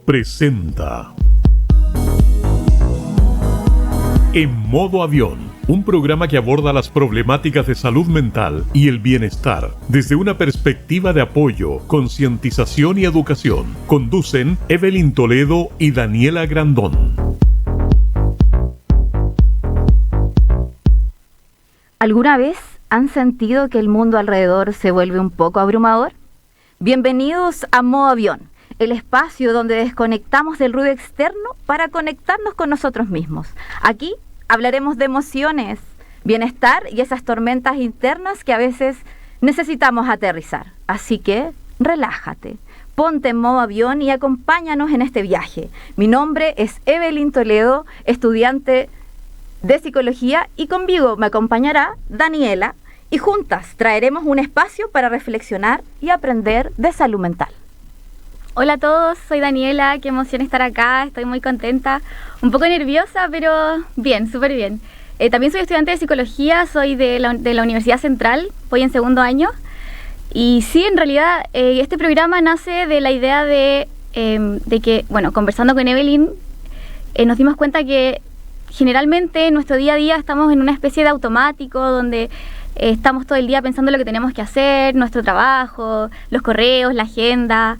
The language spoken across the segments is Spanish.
presenta En Modo Avión, un programa que aborda las problemáticas de salud mental y el bienestar desde una perspectiva de apoyo, concientización y educación. Conducen Evelyn Toledo y Daniela Grandón. ¿Alguna vez han sentido que el mundo alrededor se vuelve un poco abrumador? Bienvenidos a Modo Avión, el espacio donde desconectamos del ruido externo para conectarnos con nosotros mismos. Aquí hablaremos de emociones, bienestar y esas tormentas internas que a veces necesitamos aterrizar. Así que relájate, ponte en modo avión y acompáñanos en este viaje. Mi nombre es Evelyn Toledo, estudiante de psicología, y conmigo me acompañará Daniela, y juntas traeremos un espacio para reflexionar y aprender de salud mental. Hola a todos, soy Daniela, qué emoción estar acá, estoy muy contenta, un poco nerviosa, pero bien, súper bien. También soy estudiante de psicología, soy de la Universidad Central, voy en segundo año, y sí, en realidad este programa nace de la idea de que, bueno, conversando con Evelyn, nos dimos cuenta que generalmente en nuestro día a día estamos en una especie de automático donde estamos todo el día pensando lo que tenemos que hacer, nuestro trabajo, los correos, la agenda,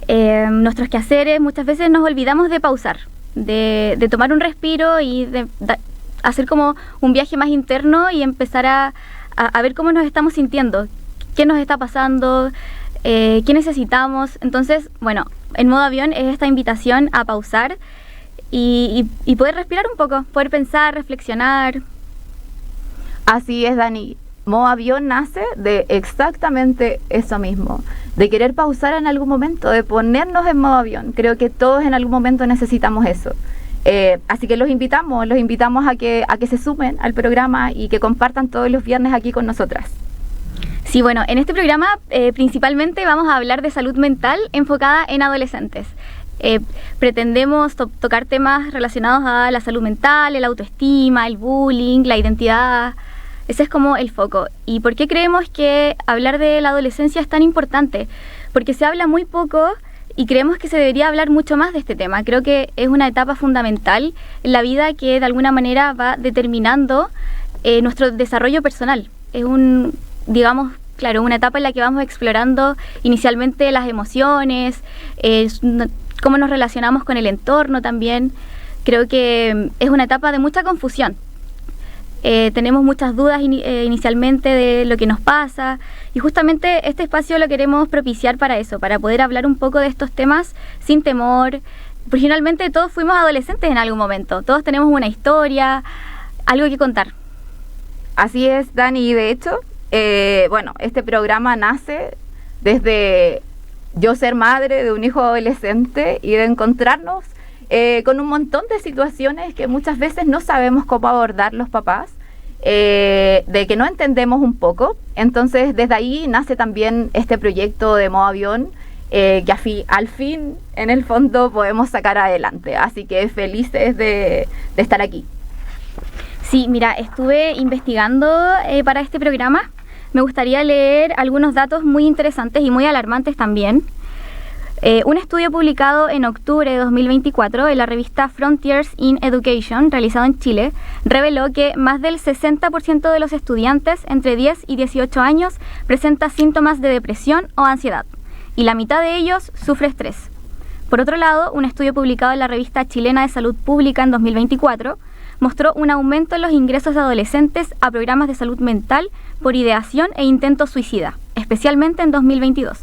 nuestros quehaceres. Muchas veces nos olvidamos de pausar, de tomar un respiro y de hacer como un viaje más interno y empezar a ver cómo nos estamos sintiendo, qué nos está pasando, qué necesitamos. Entonces, bueno, en modo avión es esta invitación a pausar y poder respirar un poco, poder pensar, reflexionar. Así es, Dani. Modo avión nace de exactamente eso mismo, de querer pausar en algún momento, de ponernos en modo avión. Creo que todos en algún momento necesitamos eso. Así que los invitamos a que se sumen al programa y que compartan todos los viernes aquí con nosotras. Sí, bueno, en este programa principalmente vamos a hablar de salud mental enfocada en adolescentes. Pretendemos tocar temas relacionados a la salud mental, el autoestima, el bullying, la identidad. Ese es como el foco. ¿Y por qué creemos que hablar de la adolescencia es tan importante? Porque se habla muy poco y creemos que se debería hablar mucho más de este tema. Creo que es una etapa fundamental en la vida que de alguna manera va determinando nuestro desarrollo personal. Es digamos, claro, una etapa en la que vamos explorando inicialmente las emociones, cómo nos relacionamos con el entorno también. Creo que es una etapa de mucha confusión. Tenemos muchas dudas inicialmente de lo que nos pasa, y justamente este espacio lo queremos propiciar para eso, para poder hablar un poco de estos temas sin temor. Porque finalmente todos fuimos adolescentes en algún momento, todos tenemos una historia, algo que contar. Así es, Dani, y de hecho, bueno, este programa nace desde yo ser madre de un hijo adolescente y de encontrarnos con un montón de situaciones que muchas veces no sabemos cómo abordar los papás, de que no entendemos un poco. Entonces desde ahí nace también este proyecto de Modo Avión, que al fin en el fondo podemos sacar adelante, así que felices de estar aquí. Sí, mira, estuve investigando para este programa. Me gustaría leer algunos datos muy interesantes y muy alarmantes también. Un estudio publicado en octubre de 2024 en la revista Frontiers in Education, realizado en Chile, reveló que más del 60% de los estudiantes entre 10 y 18 años presenta síntomas de depresión o ansiedad, y la mitad de ellos sufre estrés. Por otro lado, un estudio publicado en la revista Chilena de Salud Pública en 2024 mostró un aumento en los ingresos de adolescentes a programas de salud mental por ideación e intento suicida, especialmente en 2022.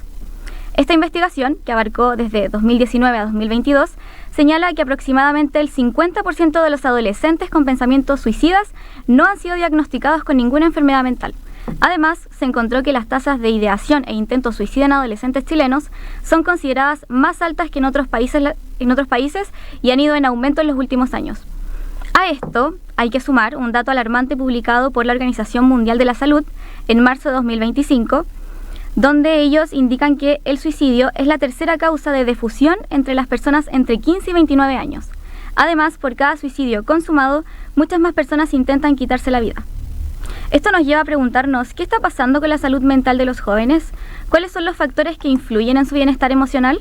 Esta investigación, que abarcó desde 2019 a 2022, señala que aproximadamente el 50% de los adolescentes con pensamientos suicidas no han sido diagnosticados con ninguna enfermedad mental. Además, se encontró que las tasas de ideación e intento suicida en adolescentes chilenos son consideradas más altas que en otros países y han ido en aumento en los últimos años. A esto hay que sumar un dato alarmante publicado por la Organización Mundial de la Salud en marzo de 2025, donde ellos indican que el suicidio es la tercera causa de defusión entre las personas entre 15 y 29 años. Además, por cada suicidio consumado, muchas más personas intentan quitarse la vida. Esto nos lleva a preguntarnos, ¿qué está pasando con la salud mental de los jóvenes? ¿Cuáles son los factores que influyen en su bienestar emocional?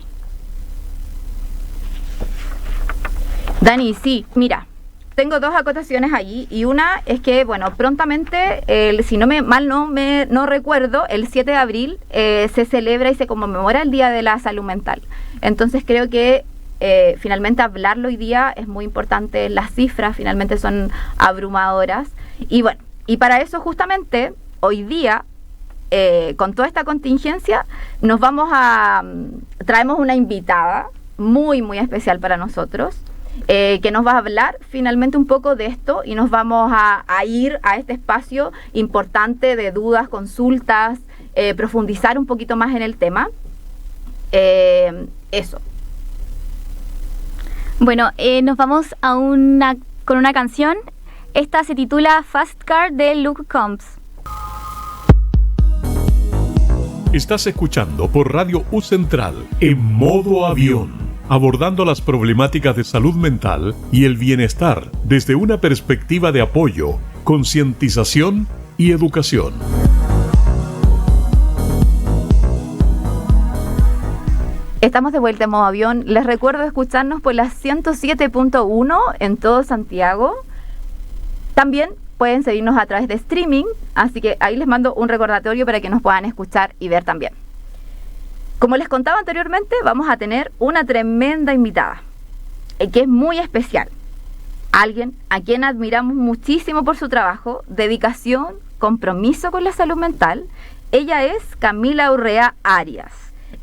Dani, sí, mira, tengo dos acotaciones allí y una es que, bueno, prontamente, si no recuerdo, el 7 de abril se celebra y se conmemora el Día de la Salud Mental. Entonces creo que finalmente hablarlo hoy día es muy importante, las cifras finalmente son abrumadoras y bueno, y para eso justamente hoy día, con toda esta contingencia, traemos una invitada muy, muy especial para nosotros, que nos va a hablar finalmente un poco de esto y nos vamos a ir a este espacio importante de dudas, consultas, profundizar un poquito más en el tema. Eso. Bueno, nos vamos con una canción. Esta se titula Fast Car de Luke Combs. Estás escuchando por Radio U Central en modo avión, abordando las problemáticas de salud mental y el bienestar desde una perspectiva de apoyo, concientización y educación. Estamos de vuelta en modo avión. Les recuerdo escucharnos por la 107.1 en todo Santiago. También pueden seguirnos a través de streaming, así que ahí les mando un recordatorio para que nos puedan escuchar y ver también. Como les contaba anteriormente, vamos a tener una tremenda invitada, que es muy especial. Alguien a quien admiramos muchísimo por su trabajo, dedicación, compromiso con la salud mental. Ella es Camila Urrea Arias.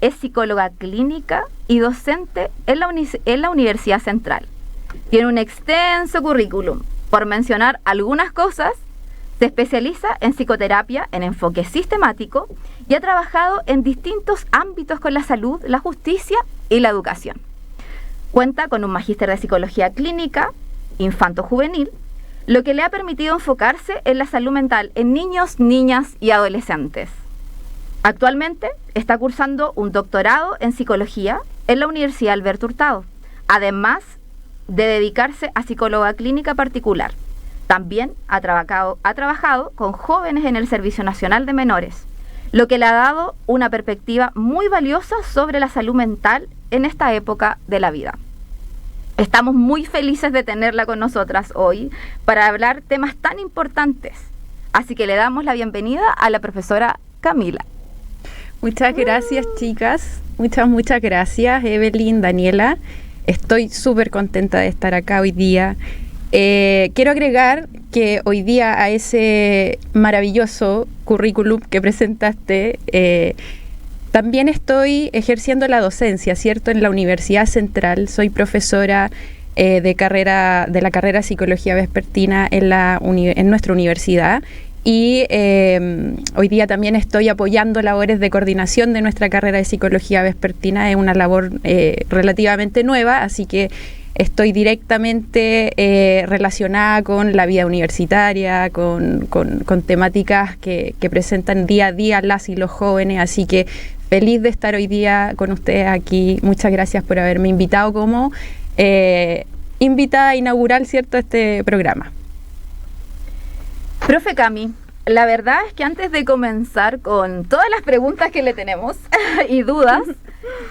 Es psicóloga clínica y docente en la Universidad Central. Tiene un extenso currículum. Por mencionar algunas cosas, se especializa en psicoterapia en enfoque sistemático y ha trabajado en distintos ámbitos con la salud, la justicia y la educación. Cuenta con un magíster de psicología clínica infanto-juvenil, lo que le ha permitido enfocarse en la salud mental en niños, niñas y adolescentes. Actualmente está cursando un doctorado en psicología en la Universidad Alberto Hurtado, además de dedicarse a psicóloga clínica particular. También ha trabajado con jóvenes en el Servicio Nacional de Menores, lo que le ha dado una perspectiva muy valiosa sobre la salud mental en esta época de la vida. Estamos muy felices de tenerla con nosotras hoy para hablar temas tan importantes. Así que le damos la bienvenida a la profesora Camila. Muchas gracias, chicas. Muchas gracias, Evelyn, Daniela. Estoy súper contenta de estar acá hoy día. Quiero agregar que hoy día a ese maravilloso currículum que presentaste, también estoy ejerciendo la docencia, ¿cierto? En la Universidad Central. Soy profesora de la carrera Psicología Vespertina en nuestra universidad. Y hoy día también estoy apoyando labores de coordinación de nuestra carrera de Psicología Vespertina. Es una labor relativamente nueva, así que estoy directamente relacionada con la vida universitaria, con temáticas que presentan día a día las y los jóvenes, así que feliz de estar hoy día con ustedes aquí. Muchas gracias por haberme invitado como invitada inaugural, ¿cierto?, a este programa. Profe Cami, la verdad es que antes de comenzar con todas las preguntas que le tenemos y dudas,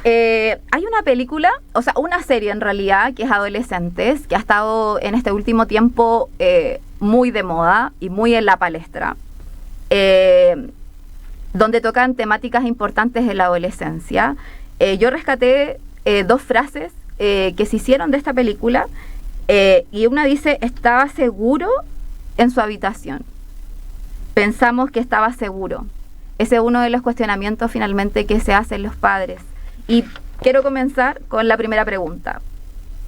hay una película, o sea, una serie en realidad, que es Adolescentes, que ha estado en este último tiempo muy de moda y muy en la palestra, donde tocan temáticas importantes de la adolescencia. Yo rescaté dos frases que se hicieron de esta película, y una dice: estaba seguro en su habitación. Pensamos que estaba seguro. Ese es uno de los cuestionamientos finalmente que se hacen los padres. Y quiero comenzar con la primera pregunta.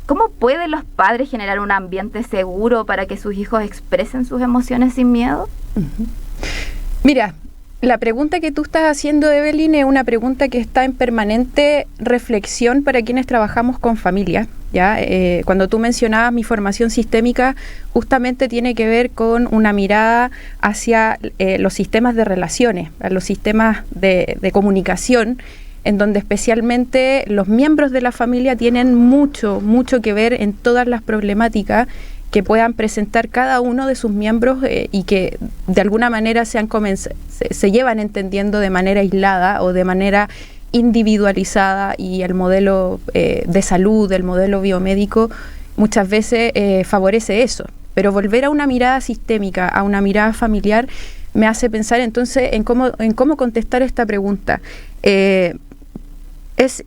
¿Cómo pueden los padres generar un ambiente seguro para que sus hijos expresen sus emociones sin miedo? Uh-huh. Mira, la pregunta que tú estás haciendo, Evelyn, es una pregunta que está en permanente reflexión para quienes trabajamos con familias. ¿Ya? Cuando tú mencionabas mi formación sistémica, justamente tiene que ver con una mirada hacia los sistemas de relaciones, a los sistemas de comunicación, en donde especialmente los miembros de la familia tienen mucho que ver en todas las problemáticas que puedan presentar cada uno de sus miembros y que de alguna manera se llevan entendiendo de manera aislada o de manera individualizada, y el modelo de salud, el modelo biomédico muchas veces favorece eso. Pero volver a una mirada sistémica, a una mirada familiar, me hace pensar entonces en cómo contestar esta pregunta. Es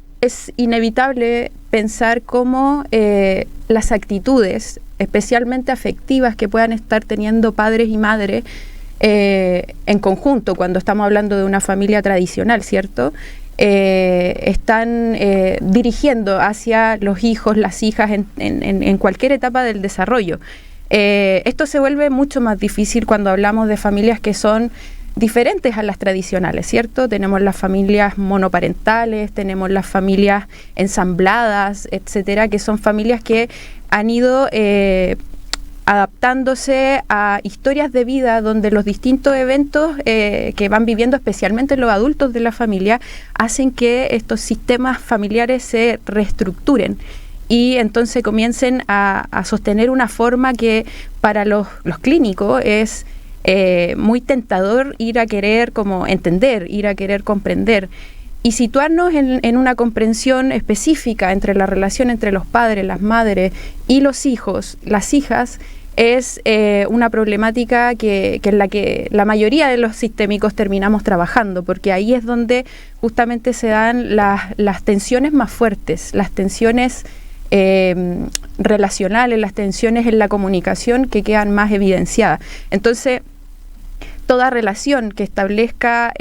inevitable pensar cómo las actitudes, especialmente afectivas, que puedan estar teniendo padres y madres en conjunto, cuando estamos hablando de una familia tradicional, ¿cierto?, están dirigiendo hacia los hijos, las hijas, en cualquier etapa del desarrollo. Esto se vuelve mucho más difícil cuando hablamos de familias que son diferentes a las tradicionales, ¿cierto? Tenemos las familias monoparentales, tenemos las familias ensambladas, etcétera, que son familias que han ido adaptándose a historias de vida donde los distintos eventos que van viviendo, especialmente los adultos de la familia, hacen que estos sistemas familiares se reestructuren y entonces comiencen a sostener una forma que para los clínicos es muy tentador ir a querer como entender, ir a querer comprender y situarnos en una comprensión específica entre la relación entre los padres, las madres y los hijos, las hijas. Es una problemática que en la que la mayoría de los sistémicos terminamos trabajando, porque ahí es donde justamente se dan las tensiones más fuertes, las tensiones relacionales, las tensiones en la comunicación que quedan más evidenciadas. Entonces, toda relación que establezca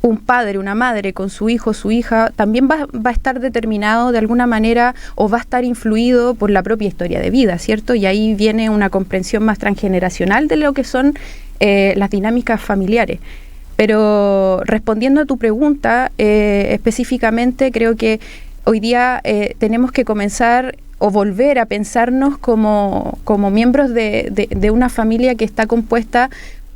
un padre, una madre con su hijo, su hija, también va a estar determinado de alguna manera o va a estar influido por la propia historia de vida, ¿cierto? Y ahí viene una comprensión más transgeneracional de lo que son las dinámicas familiares. Pero respondiendo a tu pregunta, específicamente creo que hoy día tenemos que comenzar o volver a pensarnos como miembros de una familia que está compuesta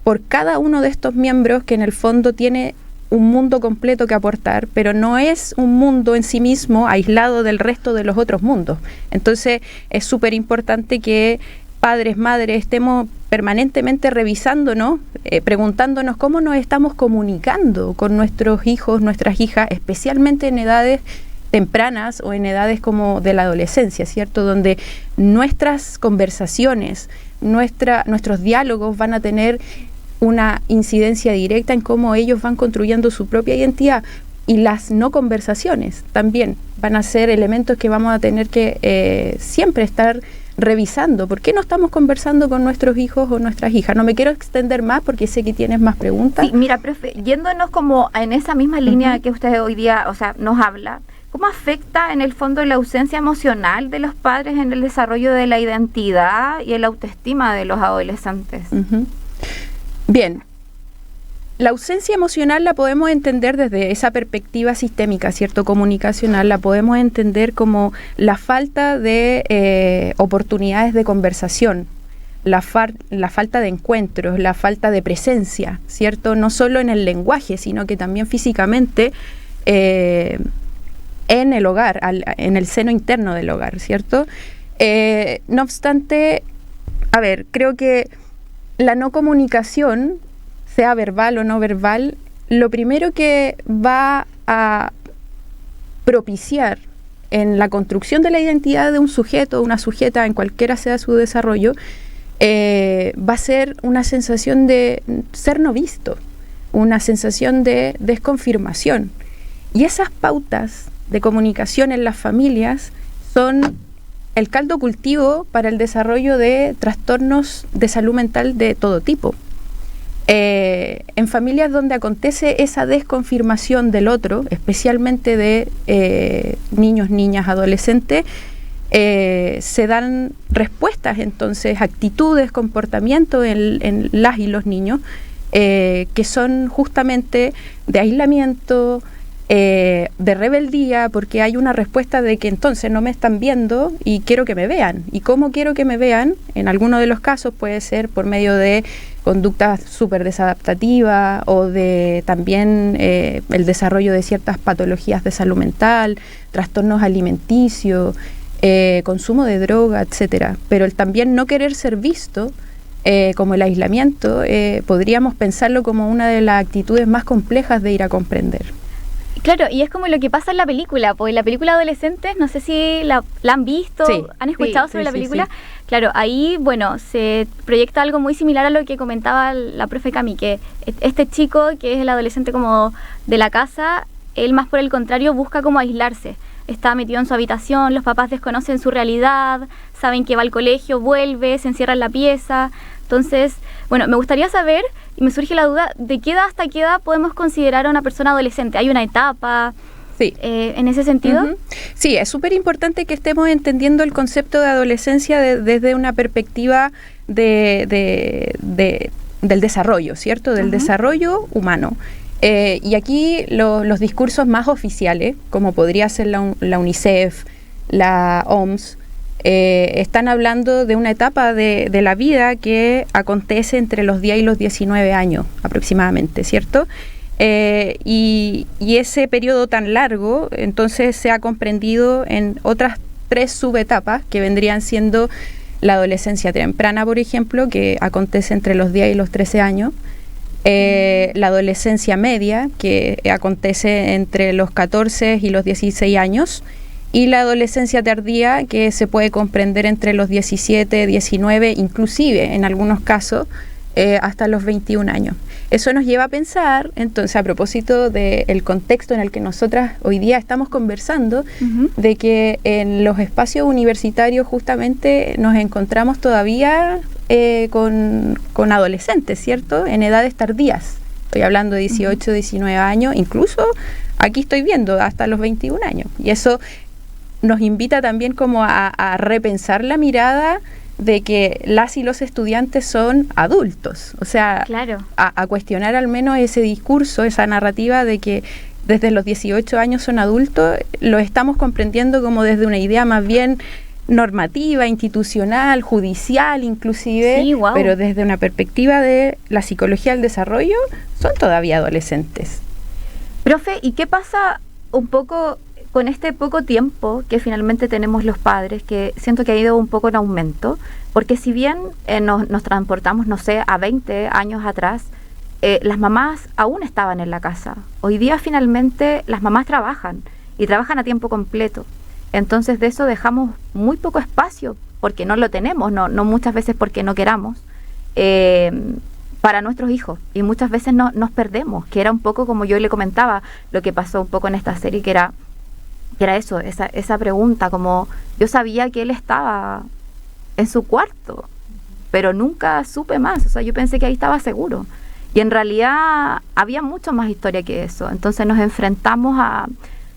por cada uno de estos miembros que en el fondo tiene un mundo completo que aportar, pero no es un mundo en sí mismo aislado del resto de los otros mundos. Entonces es súper importante que padres, madres, estemos permanentemente revisándonos, preguntándonos cómo nos estamos comunicando con nuestros hijos, nuestras hijas, especialmente en edades tempranas o en edades como de la adolescencia, ¿cierto? Donde nuestras conversaciones, nuestros diálogos van a tener una incidencia directa en cómo ellos van construyendo su propia identidad, y las no conversaciones también van a ser elementos que vamos a tener que siempre estar revisando. ¿Por qué no estamos conversando con nuestros hijos o nuestras hijas? No me quiero extender más porque sé que tienes más preguntas. Sí, mira, profe, yéndonos como en esa misma línea que usted hoy día, o sea, nos habla, ¿cómo afecta en el fondo la ausencia emocional de los padres en el desarrollo de la identidad y el autoestima de los adolescentes? Bien, la ausencia emocional la podemos entender desde esa perspectiva sistémica, ¿cierto? Comunicacional, la podemos entender como la falta de oportunidades de conversación, la falta de encuentros, la falta de presencia, ¿cierto? No solo en el lenguaje, sino que también físicamente en el hogar, en el seno interno del hogar, ¿cierto? No obstante, a ver, creo que la no comunicación, sea verbal o no verbal, lo primero que va a propiciar en la construcción de la identidad de un sujeto o una sujeta, en cualquiera sea su desarrollo, va a ser una sensación de ser no visto, una sensación de desconfirmación. Y esas pautas de comunicación en las familias son el caldo cultivo para el desarrollo de trastornos de salud mental de todo tipo. En familias donde acontece esa desconfirmación del otro, especialmente de niños, niñas, adolescentes, se dan respuestas, entonces, actitudes, comportamientos en las y los niños, que son justamente de aislamiento, de rebeldía, porque hay una respuesta de que entonces no me están viendo y quiero que me vean. ¿Y cómo quiero que me vean? En algunos de los casos puede ser por medio de conductas súper desadaptativas o de también el desarrollo de ciertas patologías de salud mental, trastornos alimenticios, consumo de droga, etcétera. Pero el también no querer ser visto, como el aislamiento, podríamos pensarlo como una de las actitudes más complejas de ir a comprender. Claro, y es como lo que pasa en la película, pues en la película Adolescentes, no sé si la han visto, Sí, han escuchado sobre la sí, película. sí. Claro, ahí, bueno, se proyecta algo muy similar a lo que comentaba la profe Cami, que este chico, que es el adolescente como de la casa, él más por el contrario busca como aislarse. Está metido en su habitación, los papás desconocen su realidad, saben que va al colegio, vuelve, se encierra en la pieza. Entonces, bueno, me gustaría saber, y me surge la duda, ¿de qué edad hasta qué edad podemos considerar a una persona adolescente? ¿Hay una etapa Sí. en ese sentido? Ujú. Sí, es súper importante que estemos entendiendo el concepto de adolescencia desde una perspectiva del desarrollo, ¿cierto? Del desarrollo humano. Y aquí los discursos más oficiales, como podría ser la UNICEF, la OMS, están hablando de una etapa de la vida que acontece entre los 10 y los 19 años aproximadamente, ¿cierto? Y ese periodo tan largo, entonces se ha comprendido en otras 3 subetapas que vendrían siendo la adolescencia temprana, por ejemplo, que acontece entre los 10 y los 13 años, la adolescencia media, que acontece entre los 14 y los 16 años, y la adolescencia tardía, que se puede comprender entre los 17, 19, inclusive en algunos casos hasta los 21 años. Eso nos lleva a pensar, entonces, a propósito del contexto en el que nosotras hoy día estamos conversando, de que en los espacios universitarios justamente nos encontramos todavía con adolescentes, ¿cierto? En edades tardías. Estoy hablando de 18, 19 años, incluso aquí estoy viendo hasta los 21 años. Y eso nos invita también como a repensar la mirada de que las y los estudiantes son adultos, o sea, Claro. a cuestionar al menos ese discurso, esa narrativa de que desde los 18 años son adultos, lo estamos comprendiendo como desde una idea más bien normativa, institucional, judicial inclusive, Sí, wow. pero desde una perspectiva de la psicología del desarrollo, son todavía adolescentes. Profe, ¿y qué pasa un poco con este poco tiempo que finalmente tenemos los padres, que siento que ha ido un poco en aumento? Porque si bien nos transportamos, no sé, a 20 años atrás, las mamás aún estaban en la casa. Hoy día finalmente las mamás trabajan y trabajan a tiempo completo. Entonces de eso dejamos muy poco espacio, porque no lo tenemos, no muchas veces porque no queramos, para nuestros hijos. Y muchas veces nos perdemos, que era un poco como yo le comentaba, lo que pasó un poco en esta serie, que era eso, esa pregunta, como yo sabía que él estaba en su cuarto, pero nunca supe más, o sea, yo pensé que ahí estaba seguro. Y en realidad había mucho más historia que eso. Entonces nos enfrentamos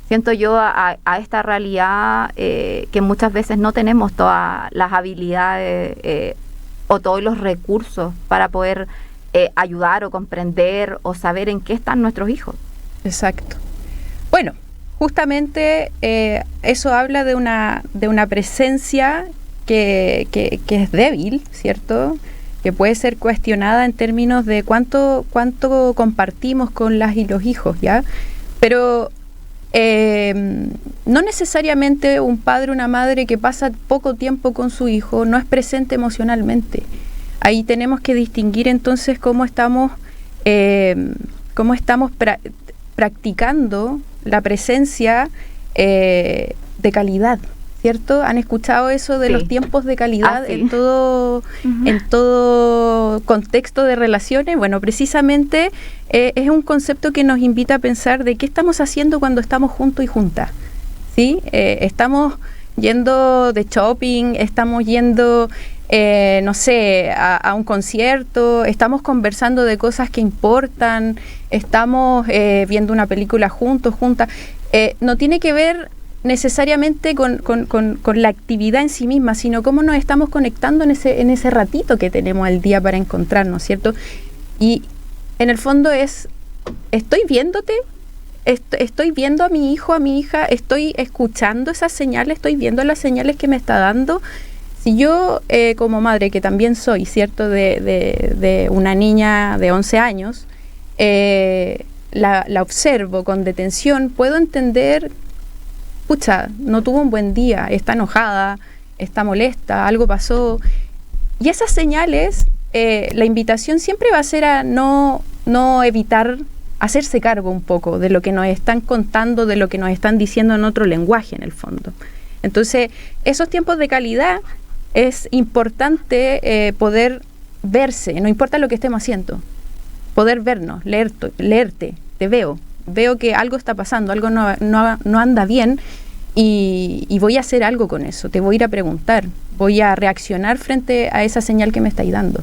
siento yo, a esta realidad que muchas veces no tenemos todas las habilidades o todos los recursos para poder ayudar o comprender o saber en qué están nuestros hijos. Exacto. Bueno, justamente eso habla de una presencia que es débil, ¿cierto? Que puede ser cuestionada en términos de cuánto compartimos con las y los hijos, ¿ya? Pero no necesariamente un padre o una madre que pasa poco tiempo con su hijo no es presente emocionalmente. Ahí tenemos que distinguir entonces cómo estamos practicando la presencia de calidad, ¿cierto? ¿Han escuchado eso de los tiempos de calidad sí. en todo contexto de relaciones? Bueno, precisamente es un concepto que nos invita a pensar de qué estamos haciendo cuando estamos juntos y juntas, ¿sí? Estamos yendo de shopping, estamos yendo, no sé, a un concierto, estamos conversando de cosas que importan, estamos viendo una película juntos, juntas. No tiene que ver necesariamente con la actividad en sí misma, sino cómo nos estamos conectando en ese ratito que tenemos al día para encontrarnos, ¿cierto? Y en el fondo estoy viéndote, estoy viendo a mi hijo, a mi hija, estoy escuchando esas señales, estoy viendo las señales que me está dando. Si yo, como madre, que también soy, ¿cierto?, de una niña de 11 años, la observo con detención, puedo entender, pucha, no tuvo un buen día, está enojada, está molesta, algo pasó. Y esas señales, la invitación siempre va a ser a no evitar hacerse cargo un poco de lo que nos están contando, de lo que nos están diciendo en otro lenguaje en el fondo. Entonces, esos tiempos de calidad es importante poder verse, no importa lo que estemos haciendo, poder vernos, leerte, te veo que algo está pasando, algo no anda bien y voy a hacer algo con eso, te voy a ir a preguntar, voy a reaccionar frente a esa señal que me estáis dando.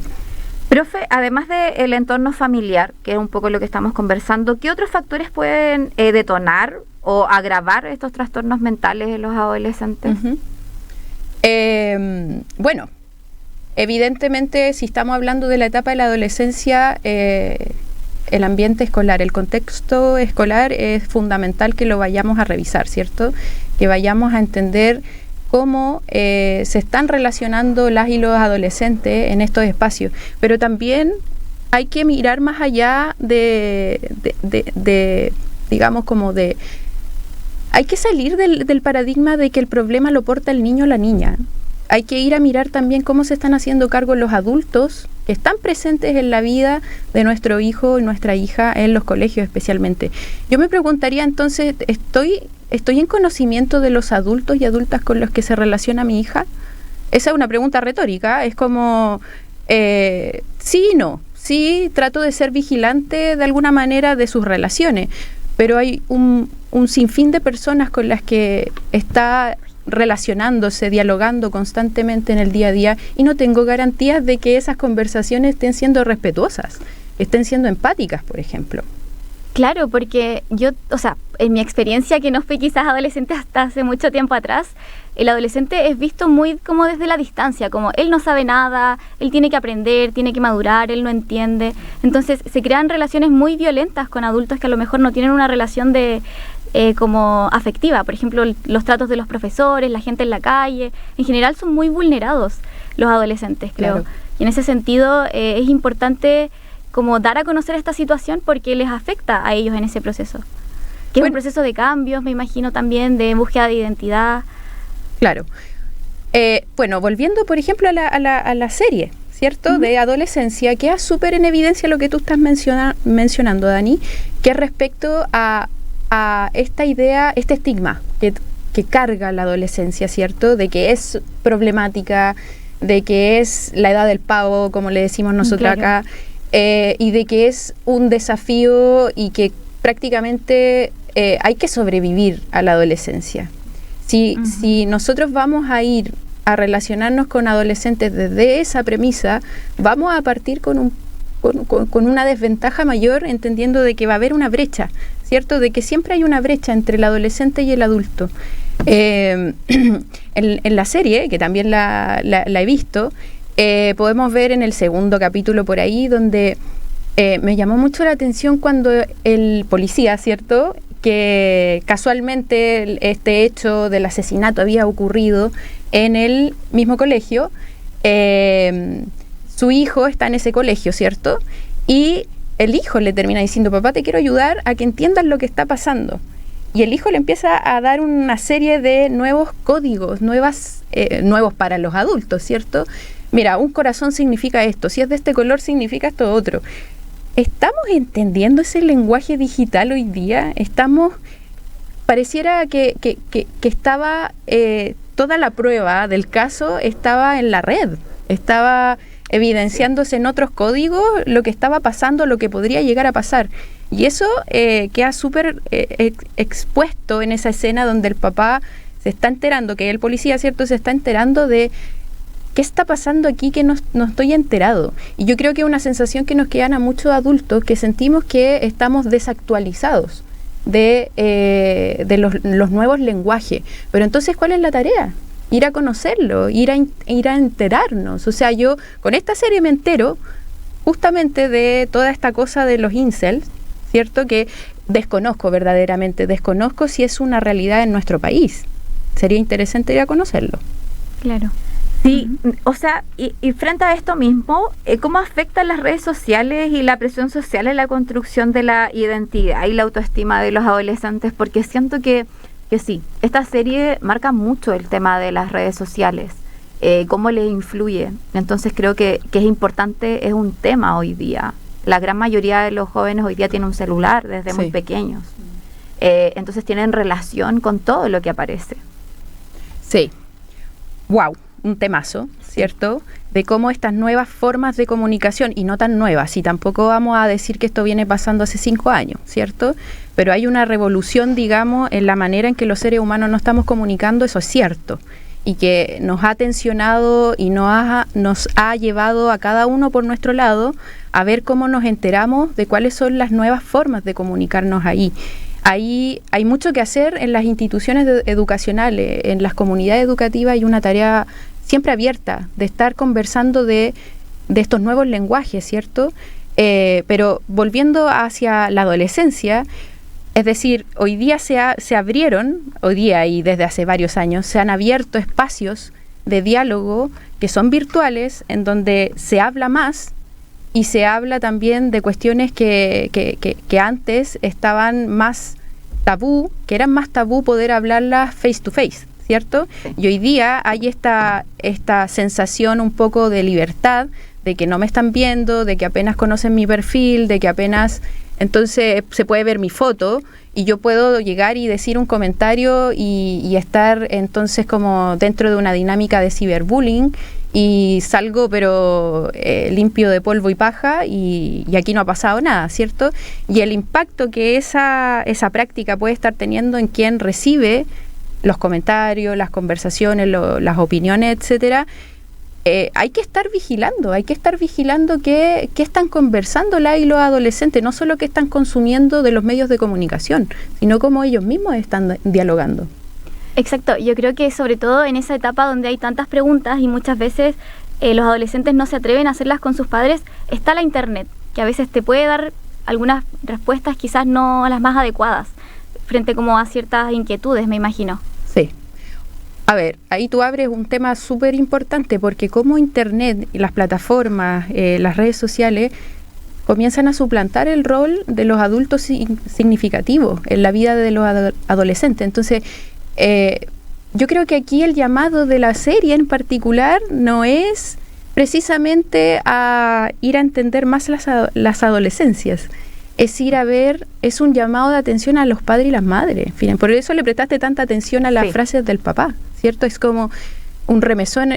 Profe, además del entorno familiar, que es un poco lo que estamos conversando, ¿qué otros factores pueden detonar o agravar estos trastornos mentales en los adolescentes? Uh-huh. Bueno, evidentemente, si estamos hablando de la etapa de la adolescencia, el ambiente escolar, el contexto escolar es fundamental que lo vayamos a revisar, ¿cierto? Que vayamos a entender cómo se están relacionando las y los adolescentes en estos espacios. Pero también hay que mirar más allá digamos, como de... Hay que salir del paradigma de que el problema lo porta el niño o la niña. Hay que ir a mirar también cómo se están haciendo cargo los adultos que están presentes en la vida de nuestro hijo y nuestra hija, en los colegios especialmente. Yo me preguntaría entonces, ¿estoy en conocimiento de los adultos y adultas con los que se relaciona mi hija? Esa es una pregunta retórica, es como, sí y no. Sí, trato de ser vigilante de alguna manera de sus relaciones, pero hay un sinfín de personas con las que está relacionándose, dialogando constantemente en el día a día y no tengo garantías de que esas conversaciones estén siendo respetuosas, estén siendo empáticas, por ejemplo. Claro, porque yo, en mi experiencia, que no fui quizás adolescente hasta hace mucho tiempo atrás, el adolescente es visto muy como desde la distancia, como él no sabe nada, él tiene que aprender, tiene que madurar, él no entiende. Entonces se crean relaciones muy violentas con adultos que a lo mejor no tienen una relación como afectiva. Por ejemplo, los tratos de los profesores, la gente en la calle, en general son muy vulnerados los adolescentes, creo. Claro. Y en ese sentido es importante como dar a conocer esta situación porque les afecta a ellos en ese proceso. Que es un proceso de cambios, me imagino también, de búsqueda de identidad. Claro. Bueno, volviendo, por ejemplo, a la serie, ¿cierto? Uh-huh. De adolescencia, queda súper en evidencia lo que tú estás mencionando, Dani, que es respecto a esta idea, este estigma que carga la adolescencia, ¿cierto? De que es problemática, de que es la edad del pavo, como le decimos nosotros acá, y de que es un desafío y que prácticamente hay que sobrevivir a la adolescencia. Si nosotros vamos a ir a relacionarnos con adolescentes desde esa premisa, vamos a partir con una desventaja mayor, entendiendo de que va a haber una brecha, ¿cierto? De que siempre hay una brecha entre el adolescente y el adulto. En la serie, que también la he visto, podemos ver en el segundo capítulo por ahí, donde me llamó mucho la atención cuando el policía, ¿cierto?, que casualmente este hecho del asesinato había ocurrido en el mismo colegio, su hijo está en ese colegio, ¿cierto? Y el hijo le termina diciendo: papá, te quiero ayudar a que entiendas lo que está pasando. Y el hijo le empieza a dar una serie de nuevos códigos, nuevos para los adultos, ¿cierto? Mira, un corazón significa esto, si es de este color significa esto otro. ¿Estamos entendiendo ese lenguaje digital hoy día? Pareciera que estaba, toda la prueba del caso estaba en la red, estaba evidenciándose en otros códigos lo que estaba pasando, lo que podría llegar a pasar. Y eso queda súper expuesto en esa escena donde el papá se está enterando, que el policía, ¿cierto?, se está enterando de ¿qué está pasando aquí que no estoy enterado? Y yo creo que es una sensación que nos quedan a muchos adultos, que sentimos que estamos desactualizados de los nuevos lenguajes. Pero entonces, ¿cuál es la tarea? Ir a conocerlo, ir a enterarnos. O sea, yo con esta serie me entero justamente de toda esta cosa de los incels, ¿cierto? Que desconozco si es una realidad en nuestro país. Sería interesante ir a conocerlo. Claro. Sí, o sea, y frente a esto mismo, ¿cómo afectan las redes sociales y la presión social en la construcción de la identidad y la autoestima de los adolescentes? Porque siento que sí, esta serie marca mucho el tema de las redes sociales, cómo les influye. Entonces creo que es importante, es un tema hoy día La gran mayoría de los jóvenes hoy día tienen un celular desde muy pequeños. Entonces tienen relación con todo lo que aparece. Sí. Wow, un temazo, ¿cierto? De cómo estas nuevas formas de comunicación, y no tan nuevas, y tampoco vamos a decir que esto viene pasando hace 5 años, ¿cierto? Pero hay una revolución, digamos, en la manera en que los seres humanos nos estamos comunicando, eso es cierto, y que nos ha tensionado y nos ha llevado a cada uno por nuestro lado a ver cómo nos enteramos de cuáles son las nuevas formas de comunicarnos ahí. Ahí hay mucho que hacer en las instituciones educacionales, en las comunidades educativas hay una tarea siempre abierta de estar conversando de estos nuevos lenguajes, ¿cierto? Pero volviendo hacia la adolescencia, es decir, hoy día se abrieron, hoy día y desde hace varios años, se han abierto espacios de diálogo que son virtuales, en donde se habla más y se habla también de cuestiones que antes estaban más tabú, que eran más tabú poder hablarlas face to face, ¿cierto? Y hoy día hay esta sensación un poco de libertad, de que no me están viendo, de que apenas conocen mi perfil, de que apenas entonces se puede ver mi foto y yo puedo llegar y decir un comentario y estar entonces como dentro de una dinámica de ciberbullying y salgo pero limpio de polvo y paja y aquí no ha pasado nada, ¿cierto? Y el impacto que esa práctica puede estar teniendo en quien recibe los comentarios, las conversaciones, las opiniones, etcétera, hay que estar vigilando qué están conversando y los adolescentes, no solo qué están consumiendo de los medios de comunicación, sino cómo ellos mismos están dialogando. Exacto, yo creo que sobre todo en esa etapa donde hay tantas preguntas y muchas veces los adolescentes no se atreven a hacerlas con sus padres, está la internet, que a veces te puede dar algunas respuestas quizás no las más adecuadas, frente como a ciertas inquietudes, me imagino. Sí. A ver, ahí tú abres un tema súper importante, porque como internet, las plataformas, las redes sociales, comienzan a suplantar el rol de los adultos significativos en la vida de los adolescentes. Entonces, yo creo que aquí el llamado de la serie en particular no es precisamente a ir a entender más las adolescencias, es ir a ver, es un llamado de atención a los padres y las madres. Por eso le prestaste tanta atención a las frases del papá, ¿cierto? Es como un remesón,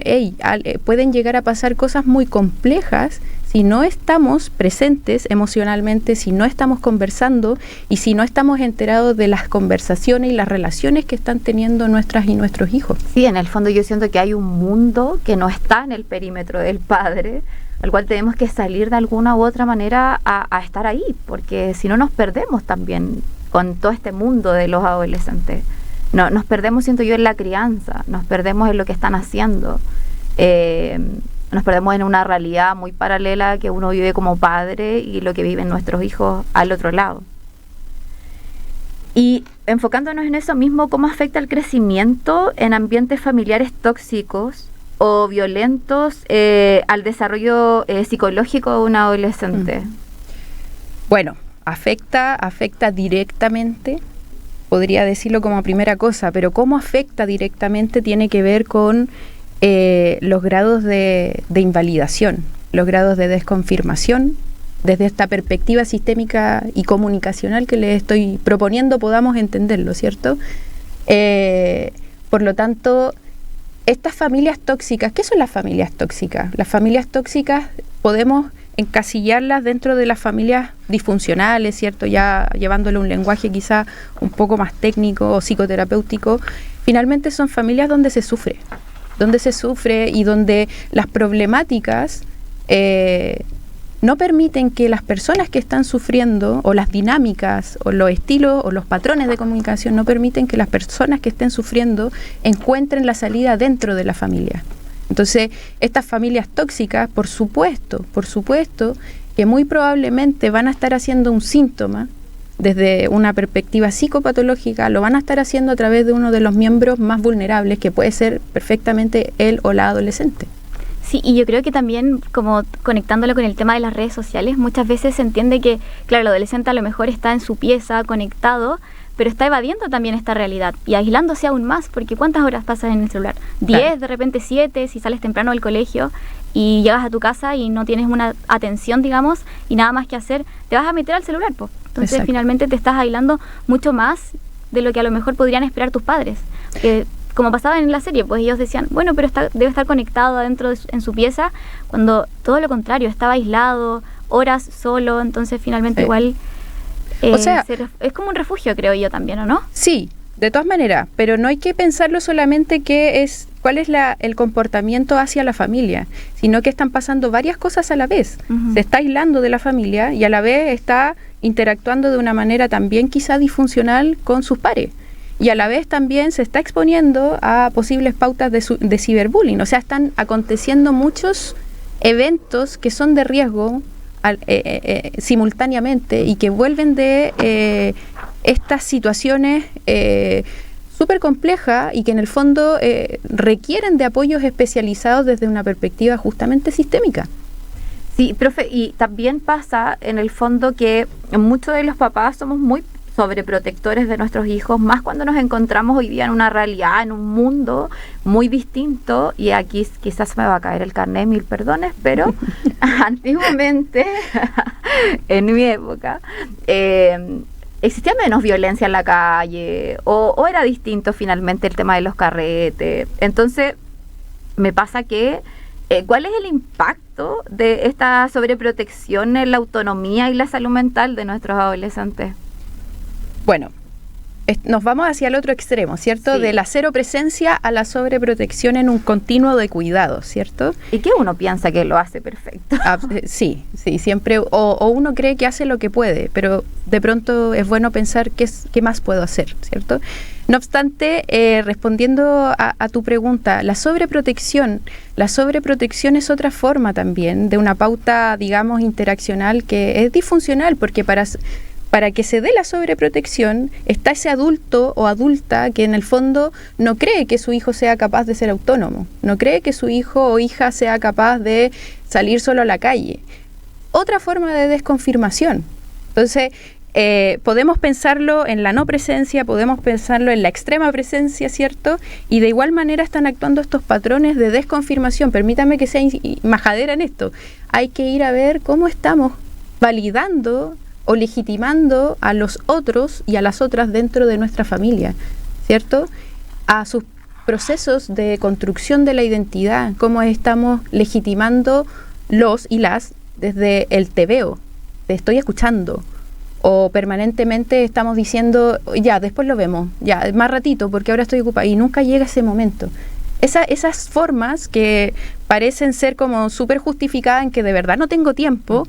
pueden llegar a pasar cosas muy complejas si no estamos presentes emocionalmente, si no estamos conversando y si no estamos enterados de las conversaciones y las relaciones que están teniendo nuestras y nuestros hijos. Sí, en el fondo yo siento que hay un mundo que no está en el perímetro del padre, al cual tenemos que salir de alguna u otra manera a estar ahí, porque si no nos perdemos también con todo este mundo de los adolescentes. No, nos perdemos, siento yo, en la crianza, nos perdemos en lo que están haciendo, nos perdemos en una realidad muy paralela que uno vive como padre y lo que viven nuestros hijos al otro lado. Y enfocándonos en eso mismo, ¿cómo afecta el crecimiento en ambientes familiares tóxicos o violentos al desarrollo psicológico de un adolescente? Bueno, afecta directamente, podría decirlo como primera cosa, pero cómo afecta directamente tiene que ver con los grados de invalidación, los grados de desconfirmación. Desde esta perspectiva sistémica y comunicacional que les estoy proponiendo podamos entenderlo, ¿cierto? Por lo tanto, estas familias tóxicas, ¿qué son las familias tóxicas? Las familias tóxicas podemos encasillarlas dentro de las familias disfuncionales, ¿cierto? Ya llevándole un lenguaje quizá un poco más técnico o psicoterapéutico. Finalmente son familias donde se sufre y donde las problemáticas no permiten que las personas que están sufriendo, o las dinámicas, o los estilos, o los patrones de comunicación, no permiten que las personas que estén sufriendo encuentren la salida dentro de la familia. Entonces, estas familias tóxicas, por supuesto, que muy probablemente van a estar haciendo un síntoma desde una perspectiva psicopatológica, lo van a estar haciendo a través de uno de los miembros más vulnerables, que puede ser perfectamente él o la adolescente. Sí, y yo creo que también, como conectándolo con el tema de las redes sociales, muchas veces se entiende que, claro, el adolescente a lo mejor está en su pieza, conectado, pero está evadiendo también esta realidad y aislándose aún más, porque ¿cuántas horas pasas en el celular? 10, Claro. de repente 7, si sales temprano del colegio y llegas a tu casa y no tienes una atención, digamos, y nada más que hacer, te vas a meter al celular, pues. Entonces Exacto. finalmente te estás aislando mucho más de lo que a lo mejor podrían esperar tus padres. Que, como pasaba en la serie, pues ellos decían, bueno, pero debe estar conectado adentro en su pieza, cuando todo lo contrario, estaba aislado, horas solo, entonces finalmente Sí. igual O sea, es como un refugio, creo yo también, ¿o no? Sí, de todas maneras, pero no hay que pensarlo solamente cuál es el comportamiento hacia la familia, sino que están pasando varias cosas a la vez. Ujú. Se está aislando de la familia y a la vez está interactuando de una manera también quizá disfuncional con sus pares. Y a la vez también se está exponiendo a posibles pautas de ciberbullying. O sea, están aconteciendo muchos eventos que son de riesgo simultáneamente y que vuelven de estas situaciones súper complejas y que en el fondo requieren de apoyos especializados desde una perspectiva justamente sistémica. Sí, profe, y también pasa en el fondo que muchos de los papás somos muy sobreprotectores de nuestros hijos, más cuando nos encontramos hoy día en una realidad, en un mundo muy distinto, y aquí quizás me va a caer el carnet, 1000 perdones, pero antiguamente, en mi época, existía menos violencia en la calle, o era distinto finalmente el tema de los carretes. Entonces, me pasa que ¿cuál es el impacto de esta sobreprotección en la autonomía y la salud mental de nuestros adolescentes? Bueno, nos vamos hacia el otro extremo, ¿cierto? Sí. De la cero presencia a la sobreprotección en un continuo de cuidado, ¿cierto? ¿Y qué uno piensa que lo hace perfecto? Sí, siempre, o uno cree que hace lo que puede, pero de pronto es bueno pensar qué más puedo hacer, ¿cierto? No obstante, respondiendo a tu pregunta, la sobreprotección es otra forma también de una pauta, digamos, interaccional que es disfuncional, porque para que se dé la sobreprotección está ese adulto o adulta que en el fondo no cree que su hijo sea capaz de ser autónomo, no cree que su hijo o hija sea capaz de salir solo a la calle. Otra forma de desconfirmación. Entonces, podemos pensarlo en la no presencia, podemos pensarlo en la extrema presencia, ¿cierto? Y de igual manera están actuando estos patrones de desconfirmación. Permítame que sea majadera en esto. Hay que ir a ver cómo estamos validando o legitimando a los otros y a las otras dentro de nuestra familia, ¿cierto? A sus procesos de construcción de la identidad, cómo estamos legitimando los y las desde el te veo, te estoy escuchando, o permanentemente estamos diciendo, ya, después lo vemos, ya, más ratito, porque ahora estoy ocupada, y nunca llega ese momento. Esas formas que parecen ser como súper justificadas en que de verdad no tengo tiempo,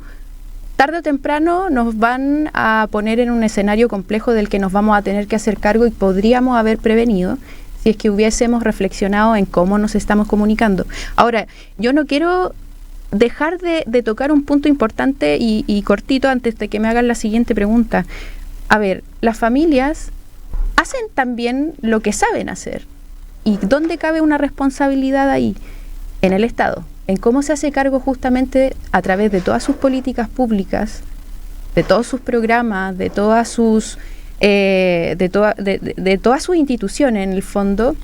tarde o temprano nos van a poner en un escenario complejo del que nos vamos a tener que hacer cargo y podríamos haber prevenido si es que hubiésemos reflexionado en cómo nos estamos comunicando. Ahora, yo no quiero dejar de tocar un punto importante y cortito antes de que me hagan la siguiente pregunta. A ver, las familias hacen también lo que saben hacer. ¿Y dónde cabe una responsabilidad ahí? En el Estado. En cómo se hace cargo justamente a través de todas sus políticas públicas, de todos sus programas, de todas sus todas sus instituciones en el fondo,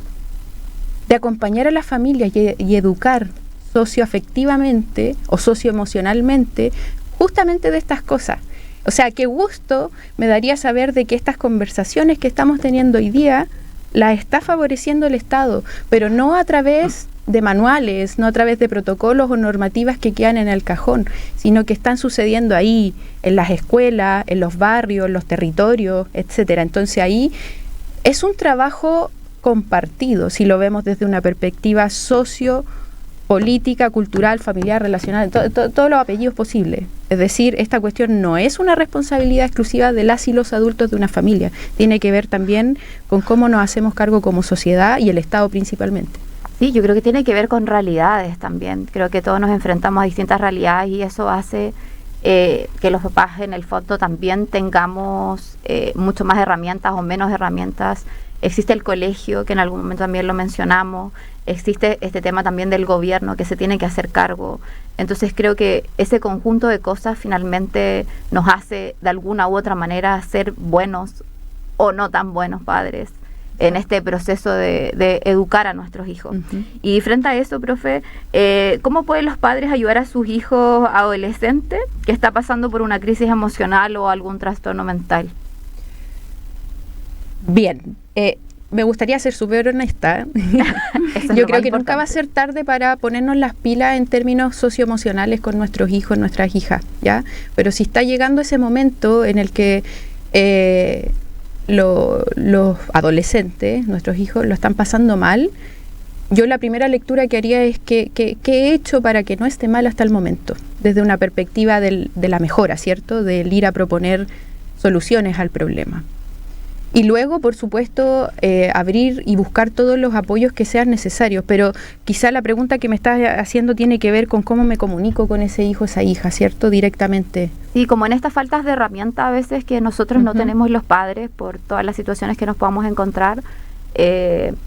de acompañar a las familias y educar socioafectivamente o socioemocionalmente justamente de estas cosas. O sea, qué gusto me daría saber de que estas conversaciones que estamos teniendo hoy día las está favoreciendo el Estado, pero no a través de manuales, no a través de protocolos o normativas que quedan en el cajón, sino que están sucediendo ahí, en las escuelas, en los barrios, en los territorios, etcétera. Entonces ahí es un trabajo compartido, si lo vemos desde una perspectiva sociopolítica, cultural, familiar, relacional, todos los apellidos posibles. Es decir, esta cuestión no es una responsabilidad exclusiva de las y los adultos de una familia, tiene que ver también con cómo nos hacemos cargo como sociedad y el Estado principalmente. Sí, yo creo que tiene que ver con realidades también. Creo que todos nos enfrentamos a distintas realidades y eso hace que los papás en el fondo también tengamos mucho más herramientas o menos herramientas. Existe el colegio, que en algún momento también lo mencionamos. Existe este tema también del gobierno que se tiene que hacer cargo. Entonces creo que ese conjunto de cosas finalmente nos hace de alguna u otra manera ser buenos o no tan buenos padres en este proceso de educar a nuestros hijos. Y frente a eso, profe, ¿cómo pueden los padres ayudar a sus hijos adolescentes que está pasando por una crisis emocional o algún trastorno mental? Bien, me gustaría ser súper honesta. Yo creo que nunca va a ser tarde para ponernos las pilas en términos socioemocionales con nuestros hijos, nuestras hijas, ¿ya? Pero si está llegando ese momento en el que los adolescentes, nuestros hijos, lo están pasando mal, yo la primera lectura que haría es ¿qué he hecho para que no esté mal hasta el momento? Desde una perspectiva de la mejora, ¿cierto? Del ir a proponer soluciones al problema. Y luego, por supuesto, abrir y buscar todos los apoyos que sean necesarios. Pero quizá la pregunta que me estás haciendo tiene que ver con cómo me comunico con ese hijo, esa hija, ¿cierto? Directamente. Sí, como en estas faltas de herramientas a veces que nosotros no tenemos los padres por todas las situaciones que nos podamos encontrar,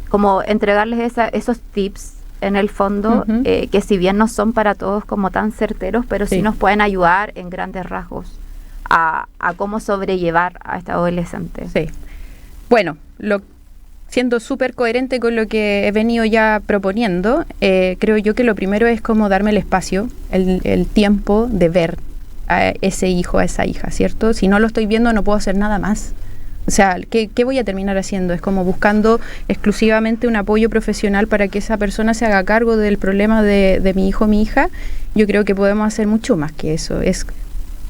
como entregarles esos tips en el fondo, que si bien no son para todos como tan certeros, pero sí nos pueden ayudar en grandes rasgos a cómo sobrellevar a este adolescente. Sí. Bueno, siendo súper coherente con lo que he venido ya proponiendo, creo yo que lo primero es como darme el espacio, el tiempo de ver a ese hijo, a esa hija, ¿cierto? Si no lo estoy viendo no puedo hacer nada más. O sea, ¿qué voy a terminar haciendo? Es como buscando exclusivamente un apoyo profesional para que esa persona se haga cargo del problema de mi hijo o mi hija. Yo creo que podemos hacer mucho más que eso. Es